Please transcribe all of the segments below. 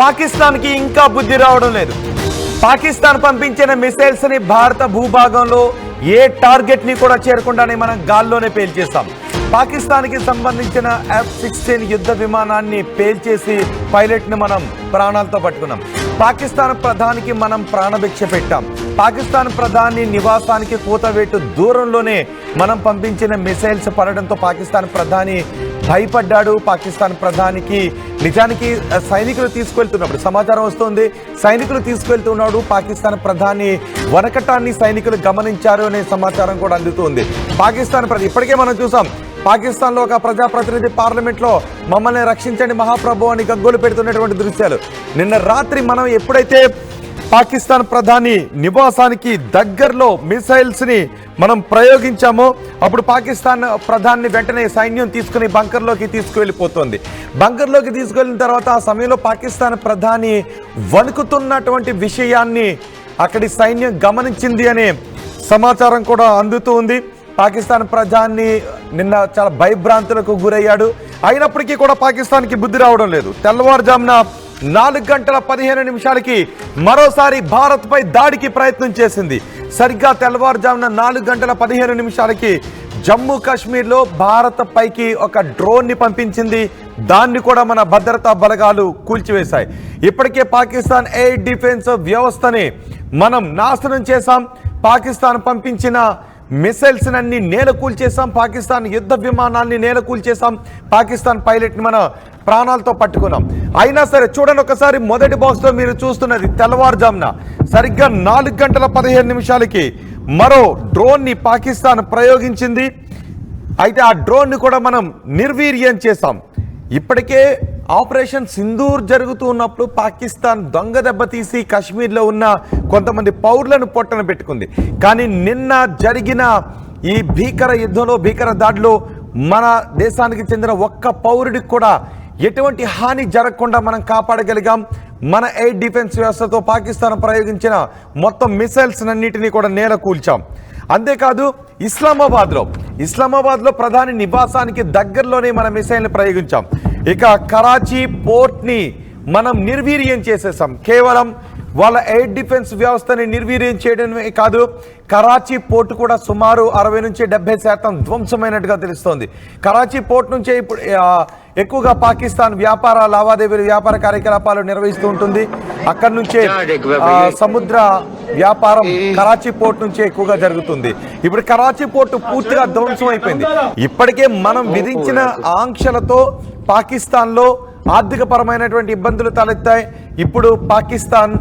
పాకిస్తాన్కి ఇంకా బుద్ధి రావడం లేదు. పాకిస్తాన్ పంపించిన మిసైల్స్ ని భారత భూభాగంలో ఏ టార్గెట్ ని కూడా చేరకుండానే మనం గాల్లోనే పేల్చేస్తాం. పాకిస్తాన్కి సంబంధించిన F-16 యుద్ధ విమానాన్ని పేల్చేసి పైలట్ ని మనం ప్రాణాలతో పట్టుకున్నాం. పాకిస్తాన్ ప్రధానికి మనం ప్రాణభిక్ష పెట్టాం. పాకిస్తాన్ ప్రధాని నివాసానికి కూతవేటు దూరంలోనే మనం పంపించిన మిసైల్స్ పడడంతో పాకిస్తాన్ ప్రధాని భయపడ్డాడు. పాకిస్తాన్ ప్రధానికి నిజానికి సైనికులు తీసుకెళ్తున్నప్పుడు సమాచారం వస్తుంది, సైనికులు తీసుకెళ్తున్నాడు. పాకిస్తాన్ ప్రధాని వనకటాన్ని సైనికులు గమనించారు అనే సమాచారం కూడా అందుతుంది. పాకిస్తాన్ ఇప్పటికే మనం చూసాం, పాకిస్తాన్లో ఒక ప్రజాప్రతినిధి పార్లమెంట్లో మమ్మల్ని రక్షించండి మహాప్రభు అని గగ్గోలు పెడుతున్నటువంటి దృశ్యాలు. నిన్న రాత్రి మనం ఎప్పుడైతే పాకిస్తాన్ ప్రధాని నివాసానికి దగ్గరలో మిసైల్స్ ని మనం ప్రయోగించామో అప్పుడు పాకిస్తాన్ ప్రధాని వెంటనే సైన్యం తీసుకుని బంకర్లోకి తీసుకువెళ్ళిపోతుంది. బంకర్లోకి తీసుకెళ్లిన తర్వాత ఆ సమయంలో పాకిస్తాన్ ప్రధాని వణుకుతున్నటువంటి విషయాన్ని అక్కడి సైన్యం గమనించింది అనే సమాచారం కూడా అందుతూ ఉంది. పాకిస్తాన్ ప్రధాని నిన్న చాలా భయభ్రాంతులకు గురయ్యాడు. అయినప్పటికీ కూడా పాకిస్తాన్కి బుద్ధి రావడం లేదు. తెల్లవారుజామున 4:15 మరోసారి భారత్ పై దాడికి ప్రయత్నం చేసింది. సరిగ్గా తెల్లవారుజామున 4:15 జమ్మూ కాశ్మీర్లో భారత్ పైకి ఒక డ్రోన్ ని పంపించింది. దాన్ని కూడా మన భద్రతా బలగాలు కూల్చివేశాయి. ఇప్పటికే పాకిస్తాన్ ఎయిర్ డిఫెన్స్ వ్యవస్థని మనం నాశనం చేశాం. పాకిస్తాన్ పంపించిన మిసైల్స్ అన్ని నేలకూల్చేసాం. పాకిస్తాన్ యుద్ధ విమానాన్ని నేలకూల్చేసాం. పాకిస్తాన్ పైలట్ ని మన ప్రాణాలతో పట్టుకున్నాం. అయినా సరే చూడండి ఒకసారి, మొదటి బాక్స్ లో మీరు చూస్తున్నది తెల్లవారుజామున సరిగ్గా 4:15 మరో డ్రోన్ ని పాకిస్తాన్ ప్రయోగించింది. అయితే ఆ డ్రోన్ ని కూడా మనం నిర్వీర్యం చేశాం. ఇప్పటికే ఆపరేషన్ సింధూర్ జరుగుతూ ఉన్నప్పుడు పాకిస్తాన్ దొంగ దెబ్బతీసి కాశ్మీర్లో ఉన్న కొంతమంది పౌరులను పొట్టన పెట్టుకుంది. కానీ నిన్న జరిగిన ఈ భీకర యుద్ధంలో, భీకర దాడిలో మన దేశానికి చెందిన ఒక్క పౌరుడికి కూడా ఎటువంటి హాని జరగకుండా మనం కాపాడగలిగాం. మన ఎయిర్ డిఫెన్స్ వ్యవస్థతో పాకిస్తాన్ ప్రయోగించిన మొత్తం మిసైల్స్ అన్నిటినీ కూడా నేల కూల్చాం. అంతేకాదు ఇస్లామాబాద్లో ప్రధాని నివాసానికి దగ్గరలోనే మన మిసైల్ని ప్రయోగించాం. ఇక కరాచీ పోర్ట్ని మనం నిర్వీర్యం చేసేసాం. కేవలం వాళ్ళ ఎయిర్ డిఫెన్స్ వ్యవస్థని నిర్వీర్యం చేయడమే కాదు, కరాచీ పోర్టు కూడా సుమారు 60 నుంచి 70% ధ్వంసమైనట్టుగా తెలుస్తోంది. కరాచీ పోర్ట్ నుంచే ఇప్పుడు ఎక్కువగా పాకిస్తాన్ వ్యాపార లావాదేవీలు, వ్యాపార కార్యకలాపాలు నిర్వహిస్తూ ఉంటుంది. అక్కడి నుంచే సముద్ర వ్యాపారం కరాచీ పోర్ట్ నుంచే ఎక్కువగా జరుగుతుంది. ఇప్పుడు కరాచీ పోర్టు పూర్తిగా ధ్వంసం అయిపోయింది. ఇప్పటికే మనం విధించిన ఆంక్షలతో పాకిస్తాన్లో ఆర్థిక పరమైనటువంటి ఇబ్బందులు తలెత్తాయి. ఇప్పుడు పాకిస్తాన్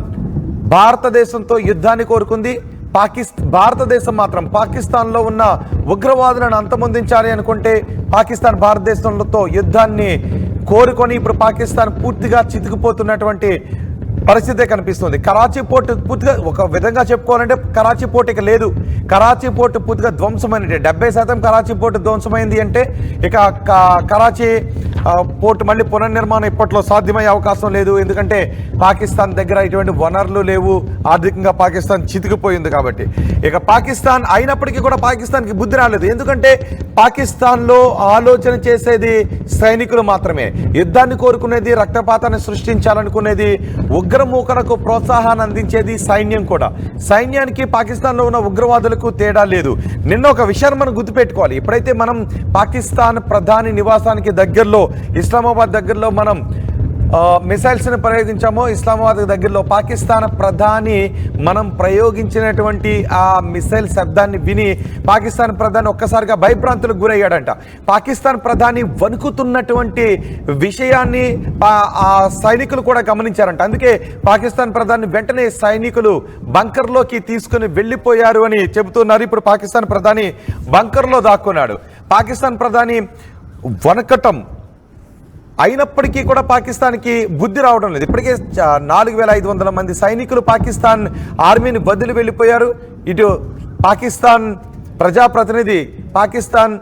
భారతదేశంతో యుద్ధాన్ని కోరుకుంది. భారతదేశం మాత్రం పాకిస్తాన్లో ఉన్న ఉగ్రవాదులను అంతమొందించాలి అనుకుంటే పాకిస్తాన్ భారతదేశంతో యుద్ధాన్ని కోరుకొని ఇప్పుడు పాకిస్తాన్ పూర్తిగా చితికిపోతున్నటువంటి పరిస్థితే కనిపిస్తుంది. కరాచీ పోర్టు పూర్తిగా ఒక విధంగా చెప్పుకోవాలంటే కరాచీ పోర్టు ఇక లేదు. కరాచీ పోర్టు పూర్తిగా ధ్వంసమైనట్టే. 70% కరాచీ పోర్టు ధ్వంసమైంది అంటే ఇక కరాచీ పోర్టు మళ్ళీ పునర్నిర్మాణం ఇప్పట్లో సాధ్యమయ్యే అవకాశం లేదు. ఎందుకంటే పాకిస్తాన్ దగ్గర ఇటువంటి వనరులు లేవు. ఆర్థికంగా పాకిస్తాన్ చితికిపోయింది కాబట్టి. ఇక పాకిస్తాన్ అయినప్పటికీ కూడా పాకిస్తాన్కి బుద్ధి రాలేదు. ఎందుకంటే పాకిస్తాన్లో ఆలోచన చేసేది సైనికులు మాత్రమే. యుద్ధాన్ని కోరుకునేది, రక్తపాతాన్ని సృష్టించాలనుకునేది, ఉగ్రమూకలకు ప్రోత్సాహాన్ని అందించేది సైన్యం కూడా. సైన్యానికి పాకిస్తాన్లో ఉన్న ఉగ్రవాదులకు తేడా లేదు. నిన్న ఒక విషయాన్ని మనం గుర్తుపెట్టుకోవాలి. ఎప్పుడైతే మనం పాకిస్తాన్ ప్రధాని నివాసానికి దగ్గరలో, ఇస్లామాబాద్ దగ్గరలో మనం మిసైల్స్ని ప్రయోగించామో, ఇస్లామాబాద్ దగ్గరలో పాకిస్తాన్ ప్రధాని మనం ప్రయోగించినటువంటి ఆ మిసైల్ శబ్దాన్ని విని పాకిస్తాన్ ప్రధాని ఒక్కసారిగా భయభ్రాంతులకు గురయ్యాడంట. పాకిస్తాన్ ప్రధాని వణుకుతున్నటువంటి విషయాన్ని ఆ సైనికులు కూడా గమనించారంట. అందుకే పాకిస్తాన్ ప్రధాని వెంటనే సైనికులు బంకర్లోకి తీసుకుని వెళ్ళిపోయారు అని చెబుతున్నారు. ఇప్పుడు పాకిస్తాన్ ప్రధాని బంకర్లో దాక్కున్నాడు. పాకిస్తాన్ ప్రధాని వణకటం అయినప్పటికీ కూడా పాకిస్తాన్కి బుద్ధి రావడం లేదు. ఇప్పటికే 4500 మంది సైనికులు పాకిస్తాన్ ఆర్మీని వదిలి వెళ్ళిపోయారు. ఇటు పాకిస్తాన్ ప్రజాప్రతినిధి పాకిస్తాన్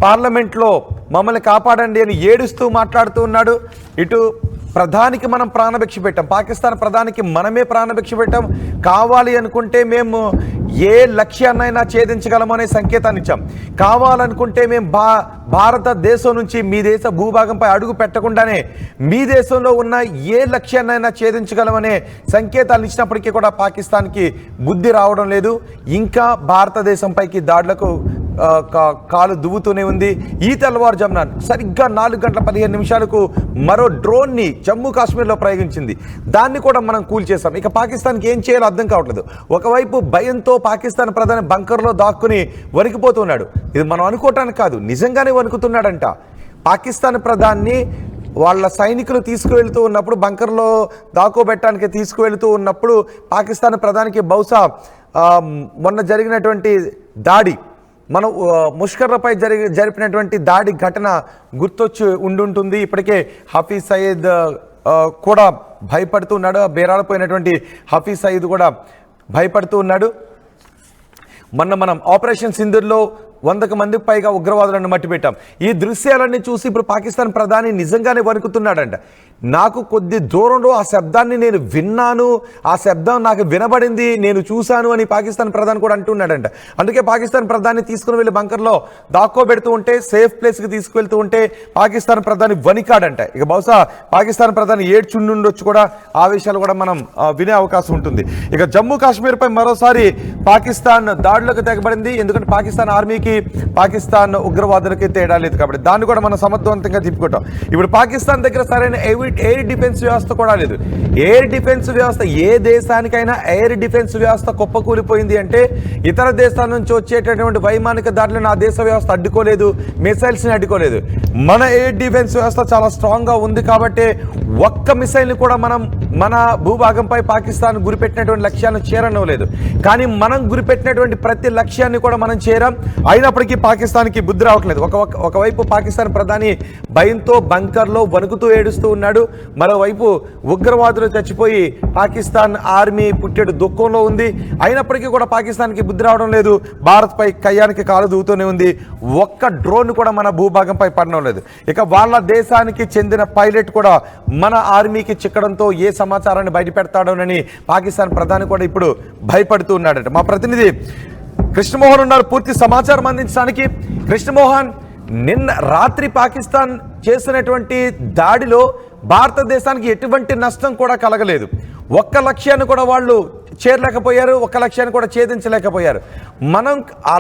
పార్లమెంట్లో మమ్మల్ని కాపాడండి అని ఏడుస్తూ మాట్లాడుతూ ఉన్నాడు. ఇటు ప్రధానికి మనం ప్రాణభిక్ష పెట్టాం, పాకిస్తాన్ ప్రధానికి మనమే ప్రాణభిక్ష పెట్టాం. కావాలి అనుకుంటే మేము ఏ లక్ష్యాన్నైనా ఛేదించగలము అనే సంకేతాన్ని ఇచ్చాం. కావాలనుకుంటే మేము భారతదేశం నుంచి మీ దేశ భూభాగంపై అడుగు పెట్టకుండానే మీ దేశంలో ఉన్న ఏ లక్ష్యాన్నైనా ఛేదించగలమనే సంకేతాలు ఇచ్చినప్పటికీ కూడా పాకిస్తాన్కి బుద్ధి రావడం లేదు. ఇంకా భారతదేశంపైకి దాడులకు కాలు దువ్వుతూనే ఉంది. ఈ తెల్లవారుజామున సరిగ్గా 4:15 మరో డ్రోన్ని జమ్మూ కాశ్మీర్లో ప్రయోగించింది. దాన్ని కూడా మనం కూల్చేసాం. ఇక పాకిస్తాన్కి ఏం చేయాలో అర్థం కావట్లేదు. ఒకవైపు భయంతో పాకిస్తాన్ ప్రధాని బంకర్లో దాక్కుని వణికిపోతున్నాడు. ఇది మనం అనుకోవటానికి కాదు, నిజంగానే వణుకుతున్నాడంట. పాకిస్తాన్ ప్రధాని వాళ్ళ సైనికులు తీసుకువెళ్తూ ఉన్నప్పుడు, బంకర్లో దాక్కోబెట్టడానికి తీసుకువెళ్తూ ఉన్నప్పుడు పాకిస్తాన్ ప్రధానికి బహుశా మొన్న జరిగినటువంటి దాడి, మనం ముష్కర్లపై జరిపినటువంటి దాడి ఘటన గుర్తొచ్చి ఉండుంటుంది. ఇప్పటికే హఫీజ్ సయీద్ కూడా భయపడుతూ ఉన్నాడు. బేరాలపోయినటువంటి హఫీజ్ సయీద్ కూడా భయపడుతూ ఉన్నాడు. మొన్న మనం ఆపరేషన్ సింధూర్లో 100 మందికి పైగా ఉగ్రవాదులను మట్టిపెట్టాం. ఈ దృశ్యాలన్నీ చూసి ఇప్పుడు పాకిస్తాన్ ప్రధాని నిజంగానే వణుకుతున్నాడంట. నాకు కొద్ది దూరంలో ఆ శబ్దాన్ని నేను విన్నాను, ఆ శబ్దం నాకు వినబడింది, నేను చూశాను అని పాకిస్తాన్ ప్రధాని కూడా అంటున్నాడంట. అందుకే పాకిస్తాన్ ప్రధాని తీసుకుని వెళ్ళి బంకర్లో దాక్కోబెడుతూ ఉంటే, సేఫ్ ప్లేస్కి తీసుకువెళ్తూ ఉంటే పాకిస్తాన్ ప్రధాని వణికాడంట. ఇక బహుశా పాకిస్తాన్ ప్రధాని ఏడ్చుండొచ్చు కూడా. ఆ విషయాలు కూడా మనం వినే అవకాశం ఉంటుంది. ఇక జమ్మూ కాశ్మీర్పై మరోసారి పాకిస్తాన్ దాడులకు తెగబడింది. ఎందుకంటే పాకిస్తాన్ ఆర్మీకి పాకిస్తాన్ ఉగ్రవాదులకి తేడా లేదు కాబట్టి దాన్ని కూడా మనం సమర్థవంతంగా తిప్పుకుంటాం. ఇప్పుడు పాకిస్తాన్ దగ్గర సరైన ఎయిర్ డిఫెన్స్ వ్యవస్థ కూడా లేదు. ఎయిర్ డిఫెన్స్ వ్యవస్థ, ఏ దేశానికైనా ఎయిర్ డిఫెన్స్ వ్యవస్థ కుప్పకూలిపోయింది అంటే ఇతర దేశాల నుంచి వచ్చేటటువంటి వైమానిక దాడులను ఆ దేశ వ్యవస్థ అడ్డుకోలేదు, మిసైల్స్ని అడ్డుకోలేదు. మన ఎయిర్ డిఫెన్స్ వ్యవస్థ చాలా స్ట్రాంగ్గా ఉంది కాబట్టి ఒక్క మిసైల్ని కూడా మనం మన భూభాగంపై పాకిస్తాన్ గురిపెట్టినటువంటి లక్ష్యాన్ని చేరనివ్వలేదు. కానీ మనం గురిపెట్టినటువంటి ప్రతి లక్ష్యాన్ని కూడా మనం చేరాం. అయినప్పటికీ పాకిస్తాన్కి బుద్ధి రావట్లేదు. ఒకవైపు పాకిస్తాన్ ప్రధాని భయంతో బంకర్లో వణుకుతూ ఏడుస్తూ ఉన్నాడు. మరోవైపు ఉగ్రవాదులు చచ్చిపోయి పాకిస్తాన్ ఆర్మీ పుట్టెడు దుఃఖంలో ఉంది. అయినప్పటికీ కూడా పాకిస్తాన్కి బుద్ధి రావడం లేదు. భారత్పై కయ్యానికి కాలు దూతూనే ఉంది. ఒక్క డ్రోన్ కూడా మన భూభాగంపై పడడం లేదు. ఇక వాళ్ళ దేశానికి చెందిన పైలట్ కూడా మన ఆర్మీకి చిక్కడంతో ఏ సమాచారాన్ని బయటపెడతాడోనని పాకిస్తాన్ ప్రధాని కూడా ఇప్పుడు భయపడుతూ ఉన్నాడట. మా ప్రతినిధి కృష్ణమోహన్ ఉన్నారు పూర్తి సమాచారం అందించడానికి. కృష్ణమోహన్, నిన్న రాత్రి పాకిస్తాన్ చేసినటువంటి దాడిలో భారతదేశానికి ఎటువంటి నష్టం కూడా కలగలేదు. ఒక్క లక్ష్యాన్ని కూడా వాళ్ళు చేరలేకపోయారు, ఒక్క లక్ష్యాన్ని కూడా ఛేదించలేకపోయారు. మనం ఆ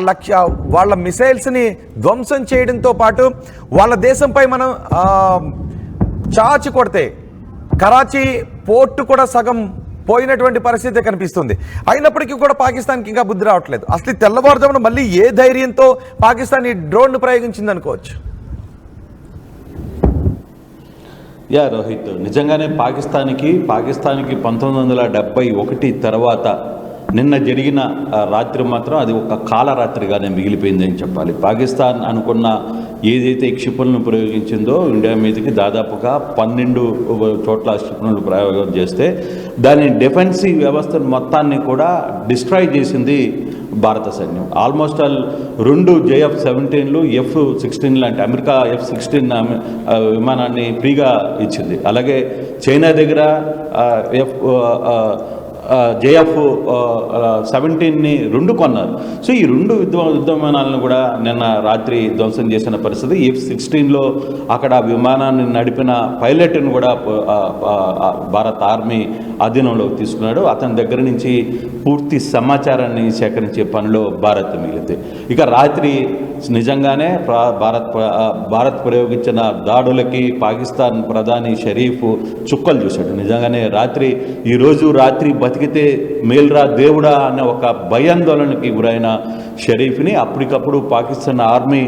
వాళ్ళ మిసైల్స్ని ధ్వంసం చేయడంతో పాటు వాళ్ళ దేశంపై మనం చాచి కొడితే కరాచీ పోర్టు కూడా సగం పోయినటువంటి పరిస్థితి కనిపిస్తుంది. అయినప్పటికీ కూడా పాకిస్తాన్కి ఇంకా బుద్ధి రావట్లేదు. అసలు తెల్లవారుజామున మళ్ళీ ఏ ధైర్యంతో పాకిస్తాన్ ఈ డ్రోన్ ప్రయోగించింది అనుకోవచ్చు? రోహిత్, నిజంగానే పాకిస్తాన్కి 1971 తర్వాత నిన్న జరిగిన రాత్రి మాత్రం అది ఒక కాలరాత్రిగానే మిగిలిపోయిందని చెప్పాలి. పాకిస్తాన్ అనుకున్న ఏదైతే క్షిపణులను ప్రయోగించిందో ఇండియా మీదకి దాదాపుగా 12 చోట్ల క్షిపణులు ప్రయోగం చేస్తే దాని డిఫెన్సివ్ వ్యవస్థను మొత్తాన్ని కూడా డిస్ట్రాయ్ చేసింది భారత సైన్యం. ఆల్మోస్ట్ ఆల్ 2 JF-17లు, F-16 లాంటి అమెరికా F-16 విమానాన్ని ఫ్రీగా ఇచ్చింది. అలాగే చైనా దగ్గర JF-17ని 2 కొన్నారు. సో ఈ 2 యుద్ధ విమానాలను కూడా నిన్న రాత్రి ధ్వంసం చేసిన పరిస్థితి. F-16లో అక్కడ విమానాన్ని నడిపిన పైలట్ను కూడా భారత ఆర్మీ ఆధీనంలోకి తీసుకున్నాడు. అతని దగ్గర నుంచి పూర్తి సమాచారాన్ని సేకరించే పనిలో భారత్ మిగిలింది. ఇక రాత్రి నిజంగానే భారత్ ప్రయోగించిన దాడులకి పాకిస్తాన్ ప్రధాని షరీఫ్ చుక్కలు చూశాడు. నిజంగానే ఈరోజు రాత్రి బతికితే మేల్రా దేవుడా అనే ఒక భయాందోళనకి గురైన షరీఫ్ని అప్పటికప్పుడు పాకిస్తాన్ ఆర్మీ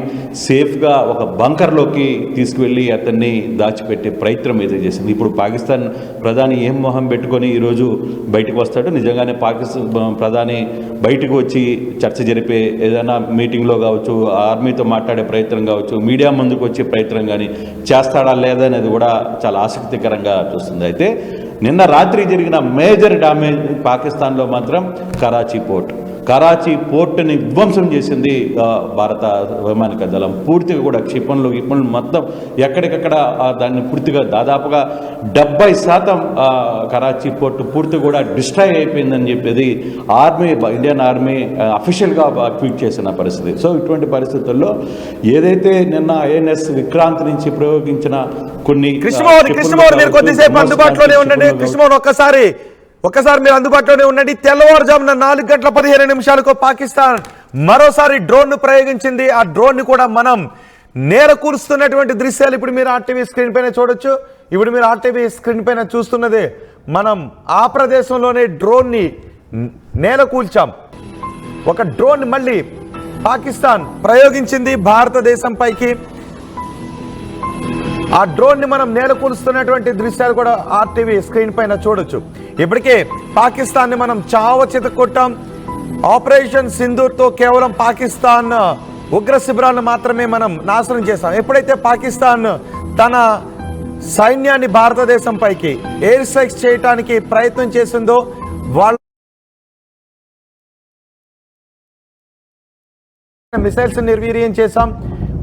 సేఫ్గా ఒక బంకర్లోకి తీసుకువెళ్ళి అతన్ని దాచిపెట్టే ప్రయత్నం అయితే చేసింది. ఇప్పుడు పాకిస్తాన్ ప్రధాని ఏం మొహం పెట్టుకొని ఈరోజు బయటకు వస్తాడు? నిజంగానే పాకిస్తాన్ ప్రధాని బయటకు వచ్చి చర్చ జరిపే ఏదైనా మీటింగ్లో కావచ్చు, ఆర్మీతో మాట్లాడే ప్రయత్నం కావచ్చు, మీడియా ముందుకు వచ్చే ప్రయత్నం కానీ చేస్తాడా లేదా అనేది కూడా చాలా ఆసక్తికరంగా చూస్తుంది. అయితే నిన్న రాత్రి జరిగిన మేజర్ డ్యామేజ్ పాకిస్తాన్లో మాత్రం కరాచీ పోర్ట్. కరాచీ పోర్టుని విధ్వంసం చేసింది భారత వైమానిక దళం. పూర్తిగా కూడా క్షిపణులు మొత్తం ఎక్కడికక్కడ దాన్ని పూర్తిగా దాదాపుగా 70% కరాచీ పోర్టు పూర్తి కూడా డిస్ట్రాయ్ అయిపోయిందని చెప్పేది ఇండియన్ ఆర్మీ అఫీషియల్గా ట్వీట్ చేసిన పరిస్థితి. సో ఇటువంటి పరిస్థితుల్లో ఏదైతే నిన్న ఐఎన్ఎస్ విక్రాంత్ నుంచి ప్రయోగించిన కొన్ని కృష్ణమోహన్ మీరు కొద్దిసేపు అందుబాటులోనే ఉండండి. కృష్ణమోహన్ ఒక్కసారి మీరు అందుబాటులోనే ఉండండి. తెల్లవారుజామున 4:15 పాకిస్తాన్ మరోసారి డ్రోన్ ను ప్రయోగించింది. ఆ డ్రోన్ ని కూడా మనం నేల కూరుస్తున్నటువంటి దృశ్యాలు ఇప్పుడు మీరు ఆర్టీవీ స్క్రీన్ పైన చూడొచ్చు. ఇప్పుడు మీరు ఆర్టీవీ స్క్రీన్ పైన చూస్తున్నదే మనం ఆ ప్రదేశంలోనే డ్రోన్ ని నేల కూల్చాం. ఒక డ్రోన్ మళ్ళీ పాకిస్తాన్ ప్రయోగించింది భారతదేశం పైకి. ఆ డ్రోన్ ని మనం నేల కూలుస్తున్నటువంటి దృశ్యాలు కూడా ఆర్టీవీ స్క్రీన్ పైన చూడొచ్చు. ఇప్పటికే పాకిస్తాన్ ని మనం చావచిత కొట్టాం. ఆపరేషన్ సింధూర్ తో కేవలం పాకిస్తాన్ ఉగ్ర శిబిరాలను మాత్రమే మనం నాశనం చేశాం. ఎప్పుడైతే పాకిస్తాన్ తన సైన్యాన్ని భారతదేశం పైకి ఎయిర్ స్ట్రైక్స్ చేయడానికి ప్రయత్నం చేసిందో వాళ్ళ మిసైల్స్ నిర్వీర్యం చేశాం.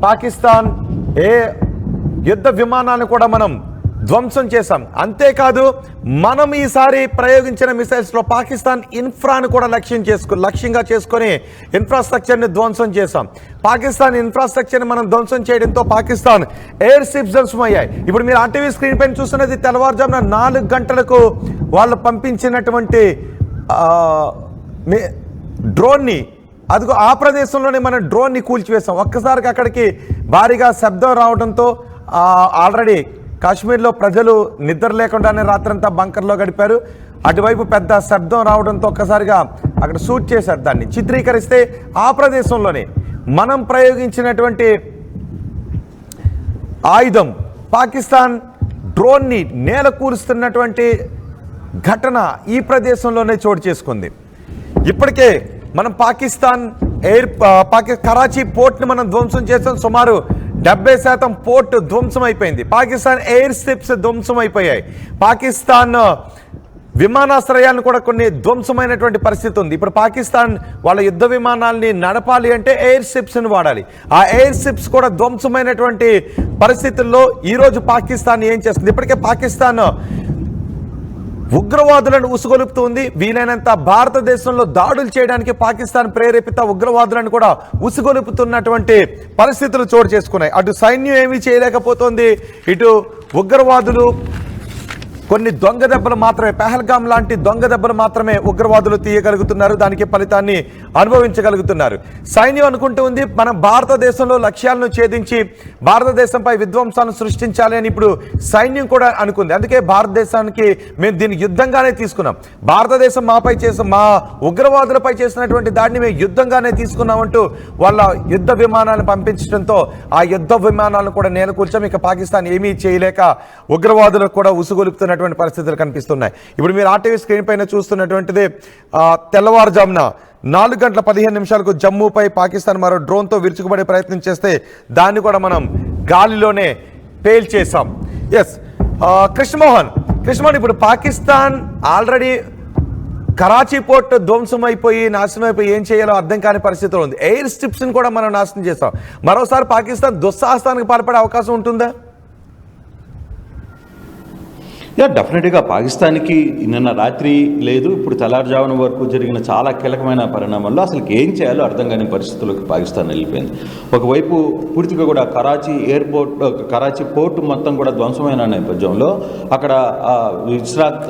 పాకిస్తాన్ యుద్ధ విమానాలను కూడా మనం ధ్వంసం చేశాం. అంతేకాదు మనం ఈసారి ప్రయోగించిన మిసైల్స్ లో పాకిస్తాన్ ఇన్ఫ్రాను కూడా లక్ష్యంగా చేసుకొని ఇన్ఫ్రాస్ట్రక్చర్ ని ధ్వంసం చేశాం. పాకిస్తాన్ ఇన్ఫ్రాస్ట్రక్చర్ ని మనం ధ్వంసం చేయడంతో పాకిస్తాన్ ఎయిర్ షిప్స్ ధ్వంసమయ్యాయి. ఇప్పుడు మీరు ఆర్టీవీ స్క్రీన్ పైన చూస్తున్నది తెల్లవారుజామున 4 గంటలకు వాళ్ళు పంపించినటువంటి డ్రోన్ ని. అదిగో ఆ ప్రదేశంలోనే మనం డ్రోన్ ని కూల్చివేశాం. ఒక్కసారికి అక్కడికి భారీగా శబ్దం రావడంతో ఆల్రెడీ కాశ్మీర్లో ప్రజలు నిద్ర లేకుండానే రాత్రంతా బంకర్లో గడిపారు. అటువైపు పెద్ద శబ్దం రావడంతో ఒక్కసారిగా అక్కడ షూట్ చేశారు. దాన్ని చిత్రీకరిస్తే ఆ ప్రదేశంలోనే మనం ప్రయోగించినటువంటి ఆయుధం పాకిస్తాన్ డ్రోన్ ని నేల కూరుస్తున్నటువంటి ఘటన ఈ ప్రదేశంలోనే చోటు చేసుకుంది. ఇప్పటికే మనం పాకిస్తాన్ కరాచీ పోర్ట్ ని మనం ధ్వంసం చేసాం. సుమారు 70% పోర్ట్ ధ్వంసం అయిపోయింది. పాకిస్తాన్ ఎయిర్ స్ట్రిప్స్ ధ్వంసం అయిపోయాయి. పాకిస్తాన్ విమానాశ్రయాలను కూడా కొన్ని ధ్వంసమైనటువంటి పరిస్థితి ఉంది. ఇప్పుడు పాకిస్తాన్ వాళ్ళ యుద్ధ విమానాల్ని నడపాలి అంటే ఎయిర్ షిప్స్ ని వాడాలి. ఆ ఎయిర్ షిప్స్ కూడా ధ్వంసమైనటువంటి పరిస్థితుల్లో ఈరోజు పాకిస్తాన్ ఏం చేస్తుంది? ఇప్పటికే పాకిస్తాన్ ఉగ్రవాదులను ఉసుగొలుపుతుంది. వీలైనంత భారతదేశంలో దాడులు చేయడానికి పాకిస్తాన్ ప్రేరేపిత ఉగ్రవాదులను కూడా ఉసుగొలుపుతున్నటువంటి పరిస్థితులు చోటు చేసుకున్నాయి. అటు సైన్యం ఏమీ చేయలేకపోతుంది, ఇటు ఉగ్రవాదులు కొన్ని దొంగ దెబ్బలు మాత్రమే, పెహల్గాం లాంటి దొంగ దెబ్బలు మాత్రమే ఉగ్రవాదులు తీయగలుగుతున్నారు. దానికి ఫలితాన్ని అనుభవించగలుగుతున్నారు. సైన్యం అనుకుంటూ ఉంది మనం భారతదేశంలో లక్ష్యాలను ఛేదించి భారతదేశంపై విధ్వంసాలను సృష్టించాలి అని. ఇప్పుడు సైన్యం కూడా అనుకుంది. అందుకే భారతదేశానికి మేము దీన్ని యుద్ధంగానే తీసుకున్నాం. భారతదేశం మా ఉగ్రవాదులపై చేసినటువంటి దాడిని మేము యుద్ధంగానే తీసుకున్నామంటూ వాళ్ళ యుద్ధ విమానాలను పంపించడంతో ఆ యుద్ధ విమానాలను కూడా నేల కూర్చాం. ఇక పాకిస్తాన్ ఏమీ చేయలేక ఉగ్రవాదులకు కూడా ఉసుగొలుపుతున్నటువంటి పరిస్థితులు కనిపిస్తున్నాయి. ఇప్పుడు మీరు ఆర్టీవీ స్క్రీన్ పైన చూస్తున్నటువంటిది తెల్లవారుజామున 4:15 జమ్మూపై పాకిస్తాన్ మరో డ్రోన్తో విరుచుకుపడే ప్రయత్నం చేస్తే దాన్ని కూడా మనం గాలిలోనే పేల్చేసాం. ఎస్ కృష్ణమోహన్ ఇప్పుడు పాకిస్తాన్ ఆల్రెడీ కరాచీ పోర్ట్ ధ్వంసం అయిపోయి నాశనం అయిపోయి ఏం చేయాలో అర్థం కాని పరిస్థితిలో ఉంది. ఎయిర్ స్ట్రిప్స్ ని కూడా మనం నాశనం చేస్తాం. మరోసారి పాకిస్తాన్ దుస్సాహసానికి పాల్పడే అవకాశం ఉంటుందా? డెఫినెట్గా పాకిస్తాన్కి నిన్న రాత్రి లేదు, ఇప్పుడు తెల్లారుజామున వరకు జరిగిన చాలా కీలకమైన పరిణామాల్లో అసలు ఏం చేయాలో అర్థం కాని పరిస్థితుల్లోకి పాకిస్తాన్ వెళ్ళిపోయింది. ఒకవైపు పూర్తిగా కూడా కరాచీ పోర్టు మొత్తం కూడా ధ్వంసమైన నేపథ్యంలో అక్కడ ఇస్రాత్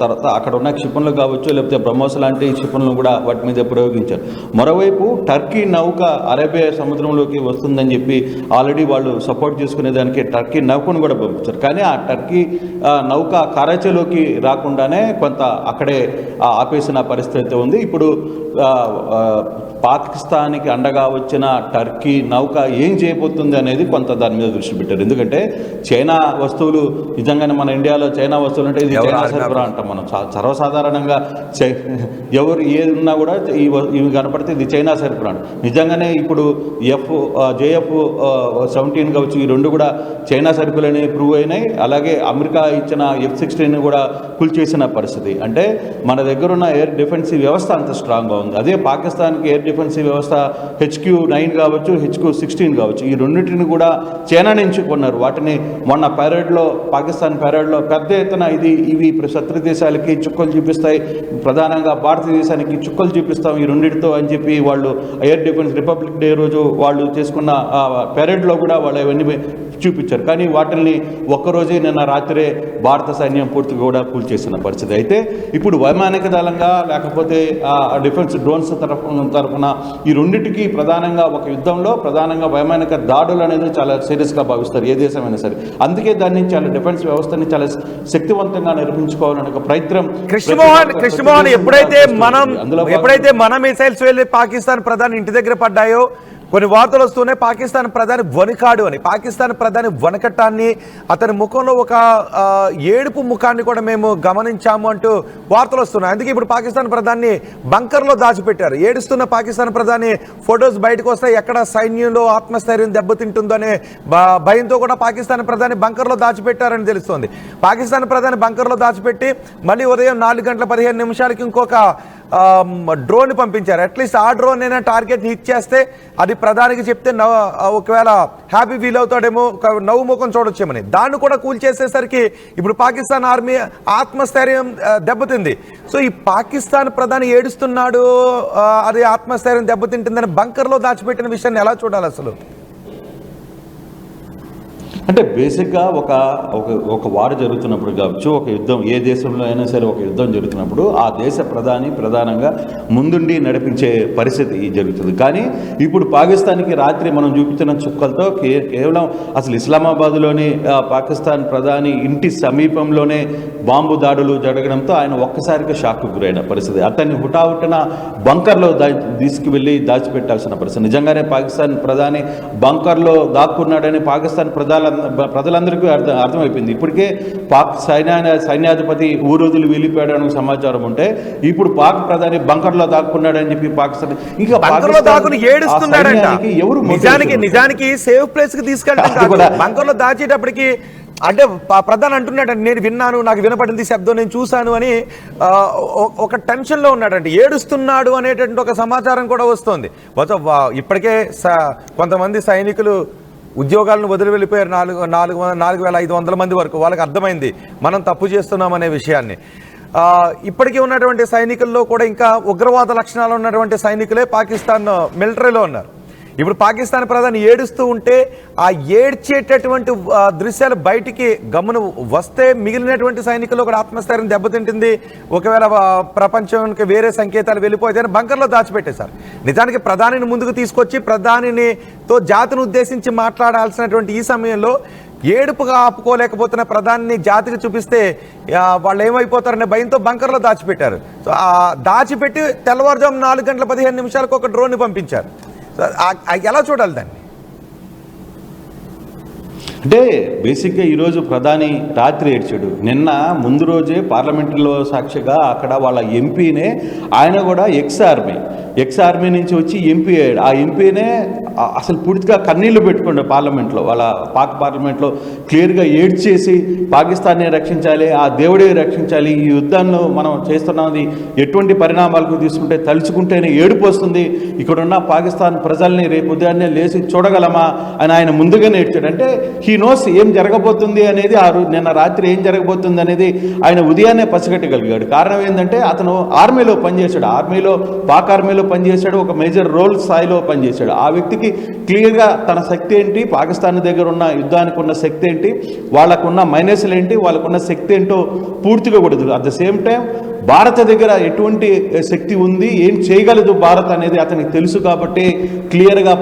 తర్వాత అక్కడ ఉన్న క్షిపణులు కావచ్చు, లేకపోతే బ్రహ్మోస్ లాంటి క్షిపణులను కూడా వాటి మీద ప్రయోగించారు. మరోవైపు టర్కీ నౌక అరేబియా సముద్రంలోకి వస్తుందని చెప్పి ఆల్రెడీ వాళ్ళు సపోర్ట్ చేసుకునేదానికి టర్కీ నౌకను కూడా పంపించారు. కానీ ఆ టర్కీ నౌక కరాచీలోకి రాకుండానే కొంత అక్కడే ఆపేసిన పరిస్థితి ఉంది. ఇప్పుడు పాకిస్తాన్కి అండగా వచ్చిన టర్కీ నౌక ఏం చేయబోతుంది అనేది కొంత దాని మీద దృష్టి పెట్టారు. ఎందుకంటే చైనా వస్తువులు నిజంగానే మన ఇండియాలో చైనా వస్తువులు అంటే ఇది చైనా సరఫరా అంటాం మనం సర్వసాధారణంగా. ఎవరు ఏది ఉన్నా కూడా ఇవి కనపడితే ఇది చైనా సరఫరా అంట. నిజంగానే ఇప్పుడు JF-17 కావచ్చు, ఈ రెండు కూడా చైనా సరుకులని ప్రూవ్ అయినాయి. అలాగే అమెరికా ఇచ్చిన F-16 కూడా కూల్చేసిన పరిస్థితి. అంటే మన దగ్గర ఉన్న ఎయిర్ డిఫెన్సివ్ వ్యవస్థ అంత స్ట్రాంగ్గా ఉంది. అదే పాకిస్తాన్కి ఎయిర్ డిఫెన్సివ్ వ్యవస్థ HQ-9 కావచ్చు, HQ-16 కావచ్చు, ఈ రెండింటిని కూడా చైనా నుంచి కొన్నారు. వాటిని మొన్న పాకిస్తాన్ పెరేడ్లో పెద్ద ఎత్తున ఇవి శత్రు దేశాలకి చుక్కలు చూపిస్తాయి, ప్రధానంగా భారతదేశానికి చుక్కలు చూపిస్తాం ఈ రెండింటితో అని చెప్పి వాళ్ళు ఎయిర్ డిఫెన్స్ రిపబ్లిక్ డే రోజు వాళ్ళు చేసుకున్న పెరేడ్లో కూడా వాళ్ళు అవన్నీ చూపించారు. కానీ వాటిని ఒక్కరోజే నిన్న రాత్రే భారత సైన్యం పూర్తిగా కూడా కూల్చేసిన పరిస్థితి. అయితే ఇప్పుడు వైమానిక దళంగా లేకపోతే డిఫెన్స్ డ్రోన్స్ తరఫున ఈ రెండింటికి ప్రధానంగా ఒక యుద్ధంలో ప్రధానంగా వైమానిక దాడులు అనేది చాలా సీరియస్గా భావిస్తారు ఏ దేశమైనా సరే. అందుకే దాన్ని చాలా డిఫెన్స్ వ్యవస్థని చాలా శక్తివంతంగా నిర్మించుకోవాలని ఒక ప్రయత్నం. కృష్ణమోహన్ ఎప్పుడైతే మన మిసైల్స్ వెళ్ళి పాకిస్తాన్ ప్రధాని ఇంటి దగ్గర పడ్డాయో కొన్ని వార్తలు వస్తూనే పాకిస్తాన్ ప్రధాని వణికాడు అని, పాకిస్తాన్ ప్రధాని వణకటాన్ని, అతని ముఖంలో ఒక ఏడుపు ముఖాన్ని కూడా మేము గమనించాము అంటూ వార్తలు వస్తున్నాయి. అందుకే ఇప్పుడు పాకిస్తాన్ ప్రధాని బంకర్లో దాచిపెట్టారు. ఏడుస్తున్న పాకిస్తాన్ ప్రధాని ఫొటోస్ బయటకు వస్తాయి, ఎక్కడ సైన్యంలో ఆత్మస్థైర్యం దెబ్బతింటుందో అనే భయంతో కూడా పాకిస్తాన్ ప్రధాని బంకర్లో దాచిపెట్టారని తెలుస్తోంది. పాకిస్తాన్ ప్రధాని బంకర్లో దాచిపెట్టి మళ్ళీ ఉదయం 4:15 ఇంకొక డ్రోన్ పంపించారు. అట్లీస్ట్ ఆ డ్రోన్ అయినా టార్గెట్ హిట్ చేస్తే అది ప్రధానికి చెప్తే ఒకవేళ హ్యాపీ ఫీల్ అవుతాడేమో, నవ్వు ముఖం చూడొచ్చేమని. దాన్ని కూడా కూల్చేసేసరికి ఇప్పుడు పాకిస్తాన్ ఆర్మీ ఆత్మస్థైర్యం దెబ్బతింది. సో ఈ పాకిస్తాన్ ప్రధాని ఏడుస్తున్నాడు, అది ఆత్మస్థైర్యం దెబ్బతింటుందని బంకర్లో దాచిపెట్టిన విషయాన్ని ఎలా చూడాలి అసలు? అంటే బేసిక్గా ఒక వార్ జరుగుతున్నప్పుడు కావచ్చు, ఒక యుద్ధం ఏ దేశంలో అయినా సరే ఒక యుద్ధం జరుగుతున్నప్పుడు ఆ దేశ ప్రధానంగా ముందుండి నడిపించే పరిస్థితి జరుగుతుంది. కానీ ఇప్పుడు పాకిస్తాన్కి రాత్రి మనం చూపించిన చుక్కలతో కేవలం అసలు ఇస్లామాబాద్లోని పాకిస్తాన్ ప్రధాని ఇంటి సమీపంలోనే బాంబు దాడులు జరగడంతో ఆయన ఒక్కసారిగా షాక్కు గురైన పరిస్థితి. అతన్ని హుటాహుటిన బంకర్లో తీసుకువెళ్ళి దాచిపెట్టాల్సిన పరిస్థితి. నిజంగానే పాకిస్తాన్ ప్రధాని బంకర్లో దాక్కున్నాడని పాకిస్తాన్ ప్రజలందరికీ అర్థమైపోయింది. ఇప్పటికే పాక్ సైన్యాధిపతి ఊరోజులు వెళ్ళిపోయాడని సమాచారం ఉంటే ఇప్పుడు పాక్ ప్రధాని బంకర్లో దాక్కున్నాడని చెప్పి పాకిస్తాన్ ఇంకా ఎవరు నిజానికి సేఫ్ ప్లేస్ కి తీసుకెళ్తారు. బంకర్లో దాచేటప్పటికి అంటే ప్రధాని అంటున్నాడు, నేను విన్నాను, నాకు వినపడింది శబ్దం, నేను చూశాను అని ఒక టెన్షన్లో ఉన్నాడంటే, ఏడుస్తున్నాడు అనేటువంటి ఒక సమాచారం కూడా వస్తుంది. ఇప్పటికే కొంతమంది సైనికులు ఉద్యోగాలను వదిలి వెళ్ళిపోయారు, 4,500 మంది వరకు. వాళ్ళకి అర్థమైంది మనం తప్పు చేస్తున్నాం అనే విషయాన్ని. ఇప్పటికీ ఉన్నటువంటి సైనికుల్లో కూడా ఇంకా ఉగ్రవాద లక్షణాలు ఉన్నటువంటి సైనికులే పాకిస్తాన్ మిలిటరీలో ఉన్నారు. ఇప్పుడు పాకిస్తాన్ ప్రధాని ఏడుస్తూ ఉంటే ఆ ఏడ్చేటటువంటి దృశ్యాలు బయటికి గమను వస్తే మిగిలినటువంటి సైనికులు కూడా ఆత్మస్థైర్యం దెబ్బతింటుంది. ఒకవేళ ప్రపంచానికి వేరే సంకేతాలు వెళ్ళిపోతే బంకర్లో దాచిపెట్టేశారు. నిజానికి ప్రధానిని ముందుకు తీసుకొచ్చి ప్రధానితో జాతిని ఉద్దేశించి మాట్లాడాల్సినటువంటి ఈ సమయంలో ఏడుపుగా ఆపుకోలేకపోతున్న ప్రధాని జాతికి చూపిస్తే వాళ్ళు ఏమైపోతారనే భయంతో బంకర్లో దాచిపెట్టారు. సో దాచిపెట్టి తెల్లవారుజాము 4:15 ఒక డ్రోన్ పంపించారు. ఎలా చూడాలి దాన్ని? అంటే బేసిక్గా ఈరోజు ప్రధాని రాత్రి ఏడ్చాడు. నిన్న ముందు రోజే పార్లమెంటులో సాక్షిగా అక్కడ వాళ్ళ ఎంపీనే, ఆయన కూడా ఎక్స్ ఆర్మీ నుంచి వచ్చి ఎంపీ అయ్యాడు. ఆ ఎంపీనే అసలు పూర్తిగా కన్నీళ్లు పెట్టుకోండి పార్లమెంట్లో, వాళ్ళ పాక్ పార్లమెంట్లో క్లియర్గా ఏడ్చేసి పాకిస్తాన్ని రక్షించాలి, ఆ దేవుడే రక్షించాలి, ఈ యుద్ధాన్ని మనం చేస్తున్నది ఎటువంటి పరిణామాలకు తీసుకుంటే తలుచుకుంటేనే ఏడుపు వస్తుంది, ఇక్కడున్న పాకిస్తాన్ ప్రజల్ని రేపు ఉదయాన్నే లేచి చూడగలమా అని ఆయన ముందుగానే ఏడ్చాడు. అంటే హీ నోస్ ఏం జరగబోతుంది అనేది, నిన్న రాత్రి ఏం జరగబోతుంది అనేది ఆయన ఉదయాన్నే పసిగట్టగలిగాడు. కారణం ఏంటంటే అతను ఆర్మీలో పనిచేశాడు, పాక్ ఆర్మీలో పనిచేశాడు, ఒక మేజర్ రోల్ స్థాయిలో పనిచేశాడు. ఆ వ్యక్తికి క్లియర్గా తన శక్తి ఏంటి, పాకిస్తాన్ దగ్గర ఉన్న యుద్ధానికి ఉన్న శక్తి ఏంటి, వాళ్ళకున్న మైనస్లు ఏంటి, వాళ్ళకున్న శక్తి ఏంటో పూర్తిగా కూడా అట్ ద సేమ్ టైం భారత దగ్గర ఎటువంటి శక్తి ఉంది, ఏం చేయగలదు భారత్ అనేది అతనికి తెలుసు. కాబట్టి క్లియర్గా